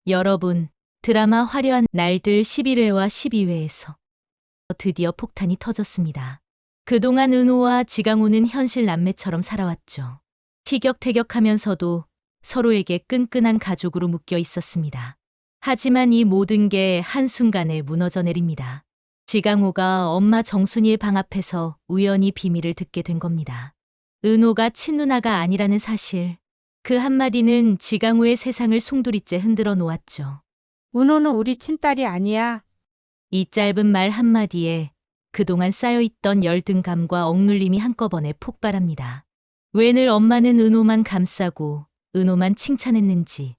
여러분, 드라마 화려한 날들 11회와 12회에서 드디어 폭탄이 터졌습니다. 그동안 은호와 지강호는 현실 남매처럼 살아왔죠. 티격태격하면서도 서로에게 끈끈한 가족으로 묶여 있었습니다. 하지만 이 모든 게 한순간에 무너져 내립니다. 지강호가 엄마 정순이의 방 앞에서 우연히 비밀을 듣게 된 겁니다. 은호가 친누나가 아니라는 사실. 그 한마디는 지강호의 세상을 송두리째 흔들어 놓았죠. 은호는 우리 친딸이 아니야. 이 짧은 말 한마디에 그동안 쌓여있던 열등감과 억눌림이 한꺼번에 폭발합니다. 왜 늘 엄마는 은호만 감싸고 은호만 칭찬했는지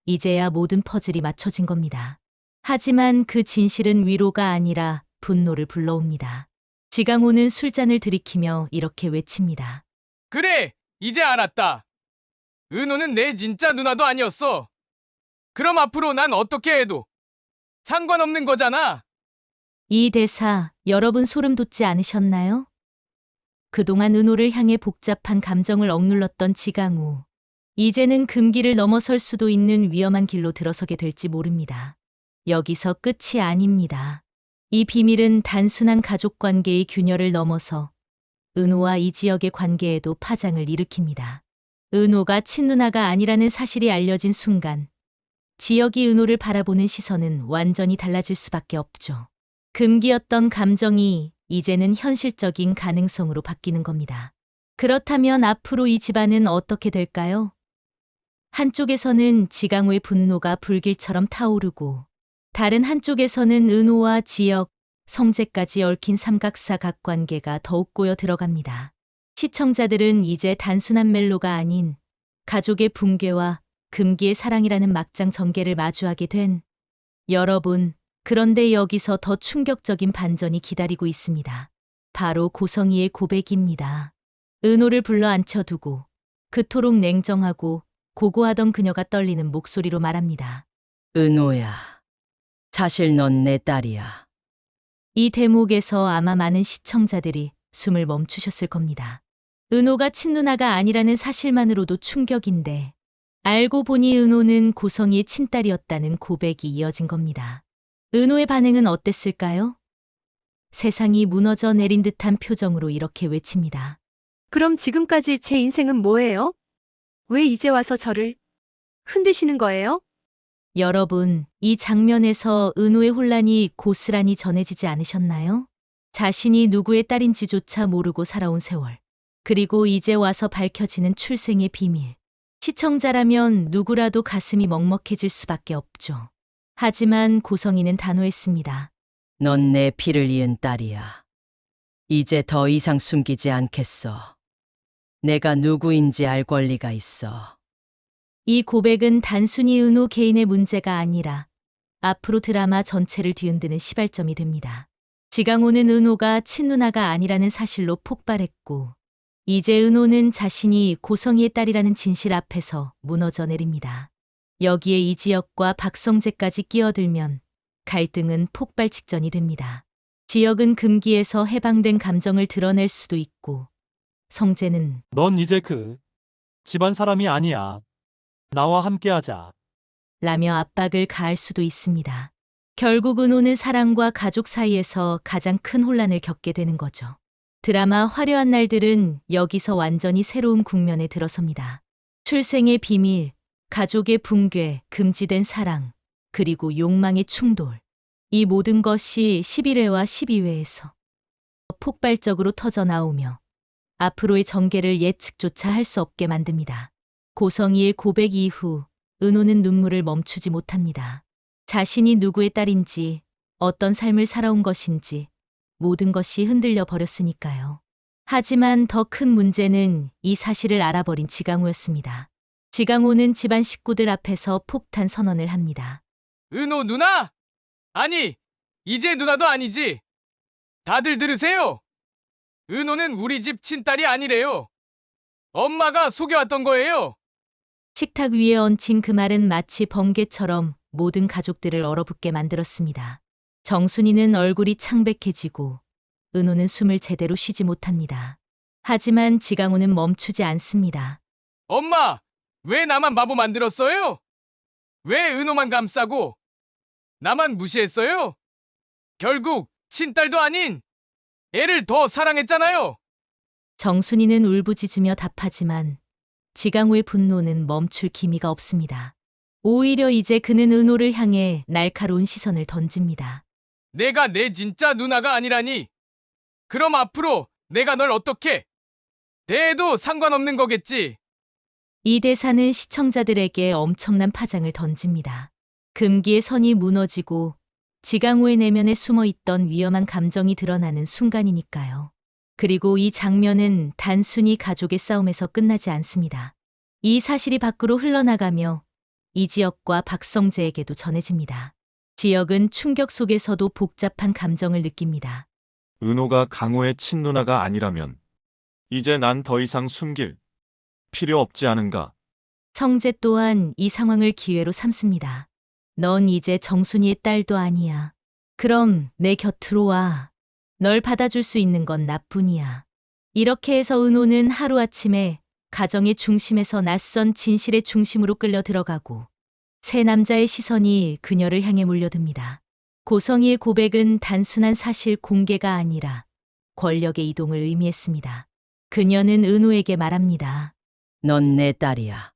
이제야 모든 퍼즐이 맞춰진 겁니다. 하지만 그 진실은 위로가 아니라 분노를 불러옵니다. 지강호는 술잔을 들이키며 이렇게 외칩니다. 그래, 이제 알았다. 은호는 내 진짜 누나도 아니었어. 그럼 앞으로 난 어떻게 해도 상관없는 거잖아. 이 대사 여러분 소름 돋지 않으셨나요? 그동안 은호를 향해 복잡한 감정을 억눌렀던 지강호. 이제는 금기를 넘어설 수도 있는 위험한 길로 들어서게 될지 모릅니다. 여기서 끝이 아닙니다. 이 비밀은 단순한 가족 관계의 균열을 넘어서 은호와 이 지역의 관계에도 파장을 일으킵니다. 은호가 친누나가 아니라는 사실이 알려진 순간 지역이 은호를 바라보는 시선은 완전히 달라질 수밖에 없죠. 금기였던 감정이 이제는 현실적인 가능성으로 바뀌는 겁니다. 그렇다면 앞으로 이 집안은 어떻게 될까요? 한쪽에서는 지강호의 분노가 불길처럼 타오르고 다른 한쪽에서는 은호와 지역, 성재까지 얽힌 삼각사각 관계가 더욱 꼬여 들어갑니다. 시청자들은 이제 단순한 멜로가 아닌 가족의 붕괴와 금기의 사랑이라는 막장 전개를 마주하게 된 여러분, 그런데 여기서 더 충격적인 반전이 기다리고 있습니다. 바로 고성이의 고백입니다. 은호를 불러 앉혀두고 그토록 냉정하고 고고하던 그녀가 떨리는 목소리로 말합니다. 은호야, 사실 넌 내 딸이야. 이 대목에서 아마 많은 시청자들이 숨을 멈추셨을 겁니다. 은호가 친누나가 아니라는 사실만으로도 충격인데 알고 보니 은호는 고성이의 친딸이었다는 고백이 이어진 겁니다. 은호의 반응은 어땠을까요? 세상이 무너져 내린 듯한 표정으로 이렇게 외칩니다. 그럼 지금까지 제 인생은 뭐예요? 왜 이제 와서 저를 흔드시는 거예요? 여러분, 이 장면에서 은호의 혼란이 고스란히 전해지지 않으셨나요? 자신이 누구의 딸인지조차 모르고 살아온 세월. 그리고 이제 와서 밝혀지는 출생의 비밀. 시청자라면 누구라도 가슴이 먹먹해질 수밖에 없죠. 하지만 고성이는 단호했습니다. 넌 내 피를 이은 딸이야. 이제 더 이상 숨기지 않겠어. 내가 누구인지 알 권리가 있어. 이 고백은 단순히 은호 개인의 문제가 아니라 앞으로 드라마 전체를 뒤흔드는 시발점이 됩니다. 지강호는 은호가 친누나가 아니라는 사실로 폭발했고 이제 은호는 자신이 고성이의 딸이라는 진실 앞에서 무너져 내립니다. 여기에 이지역과 박성재까지 끼어들면 갈등은 폭발 직전이 됩니다. 지역은 금기에서 해방된 감정을 드러낼 수도 있고 성재는 넌 이제 그 집안 사람이 아니야. 나와 함께하자. 라며 압박을 가할 수도 있습니다. 결국 은호는 사랑과 가족 사이에서 가장 큰 혼란을 겪게 되는 거죠. 드라마 화려한 날들은 여기서 완전히 새로운 국면에 들어섭니다. 출생의 비밀, 가족의 붕괴, 금지된 사랑, 그리고 욕망의 충돌. 이 모든 것이 11회와 12회에서 폭발적으로 터져 나오며 앞으로의 전개를 예측조차 할 수 없게 만듭니다. 고성이의 고백 이후 은호는 눈물을 멈추지 못합니다. 자신이 누구의 딸인지, 어떤 삶을 살아온 것인지 모든 것이 흔들려 버렸으니까요. 하지만 더 큰 문제는 이 사실을 알아버린 지강호였습니다. 지강호는 집안 식구들 앞에서 폭탄 선언을 합니다. 은호 누나? 아니, 이제 누나도 아니지. 다들 들으세요. 은호는 우리 집 친딸이 아니래요. 엄마가 속여왔던 거예요. 식탁 위에 얹힌 그 말은 마치 번개처럼 모든 가족들을 얼어붙게 만들었습니다. 정순이는 얼굴이 창백해지고 은호는 숨을 제대로 쉬지 못합니다. 하지만 지강호는 멈추지 않습니다. 엄마, 왜 나만 바보 만들었어요? 왜 은호만 감싸고 나만 무시했어요? 결국 친딸도 아닌 애를 더 사랑했잖아요. 정순이는 울부짖으며 답하지만 지강호의 분노는 멈출 기미가 없습니다. 오히려 이제 그는 은호를 향해 날카로운 시선을 던집니다. 내가 내 진짜 누나가 아니라니. 그럼 앞으로 내가 널 어떻게 대해도 상관없는 거겠지. 이 대사는 시청자들에게 엄청난 파장을 던집니다. 금기의 선이 무너지고 지강호의 내면에 숨어있던 위험한 감정이 드러나는 순간이니까요. 그리고 이 장면은 단순히 가족의 싸움에서 끝나지 않습니다. 이 사실이 밖으로 흘러나가며 이지혁과 박성재에게도 전해집니다. 지혁은 충격 속에서도 복잡한 감정을 느낍니다. 은호가 강호의 친누나가 아니라면 이제 난 더 이상 숨길 필요 없지 않은가? 성재 또한 이 상황을 기회로 삼습니다. 넌 이제 정순이의 딸도 아니야. 그럼 내 곁으로 와. 널 받아줄 수 있는 건 나뿐이야. 이렇게 해서 은호는 하루아침에 가정의 중심에서 낯선 진실의 중심으로 끌려 들어가고 세 남자의 시선이 그녀를 향해 몰려듭니다. 고성희의 고백은 단순한 사실 공개가 아니라 권력의 이동을 의미했습니다. 그녀는 은호에게 말합니다. 넌 내 딸이야.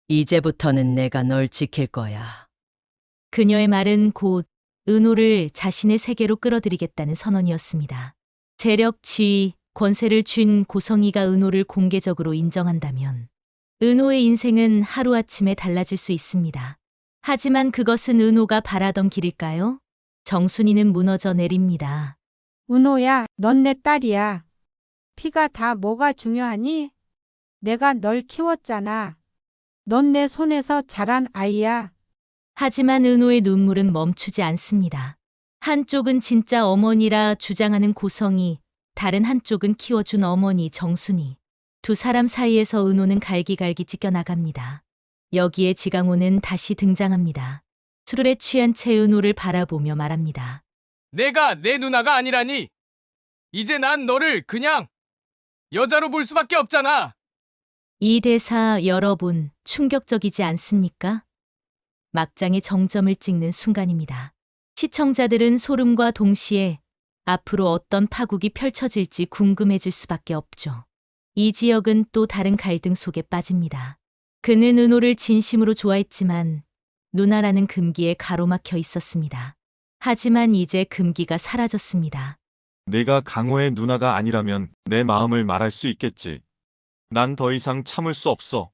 이제부터는 내가 널 지킬 거야. 그녀의 말은 곧 은호를 자신의 세계로 끌어들이겠다는 선언이었습니다. 재력, 지위, 권세를 쥔 고성희가 은호를 공개적으로 인정한다면 은호의 인생은 하루아침에 달라질 수 있습니다. 하지만 그것은 은호가 바라던 길일까요? 정순이는 무너져 내립니다. 은호야, 넌 내 딸이야. 피가 다 뭐가 중요하니? 내가 널 키웠잖아. 넌 내 손에서 자란 아이야. 하지만 은호의 눈물은 멈추지 않습니다. 한쪽은 진짜 어머니라 주장하는 고성희, 다른 한쪽은 키워준 어머니 정순이. 두 사람 사이에서 은호는 갈기갈기 찢겨나갑니다. 여기에 지강호는 다시 등장합니다. 술에 취한 채 은호를 바라보며 말합니다. 내가 내 누나가 아니라니. 이제 난 너를 그냥 여자로 볼 수밖에 없잖아. 이 대사 여러분 충격적이지 않습니까? 막장의 정점을 찍는 순간입니다. 시청자들은 소름과 동시에 앞으로 어떤 파국이 펼쳐질지 궁금해질 수밖에 없죠. 이지혁은 또 다른 갈등 속에 빠집니다. 그는 은호를 진심으로 좋아했지만 누나라는 금기에 가로막혀 있었습니다. 하지만 이제 금기가 사라졌습니다. 내가 강호의 누나가 아니라면 내 마음을 말할 수 있겠지. 난 더 이상 참을 수 없어.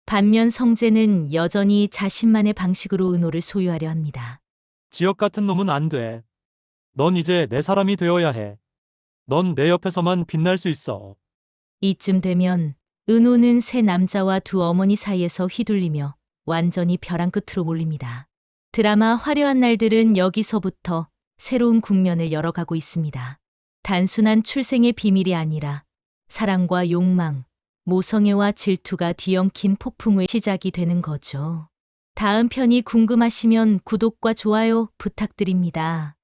반면 성재는 여전히 자신만의 방식으로 은호를 소유하려 합니다. 지역 같은 놈은 안 돼. 넌 이제 내 사람이 되어야 해. 넌 내 옆에서만 빛날 수 있어. 이쯤 되면 은호는 세 남자와 두 어머니 사이에서 휘둘리며 완전히 벼랑 끝으로 몰립니다. 드라마 화려한 날들은 여기서부터 새로운 국면을 열어가고 있습니다. 단순한 출생의 비밀이 아니라 사랑과 욕망, 모성애와 질투가 뒤엉킨 폭풍의 시작이 되는 거죠. 다음 편이 궁금하시면 구독과 좋아요 부탁드립니다.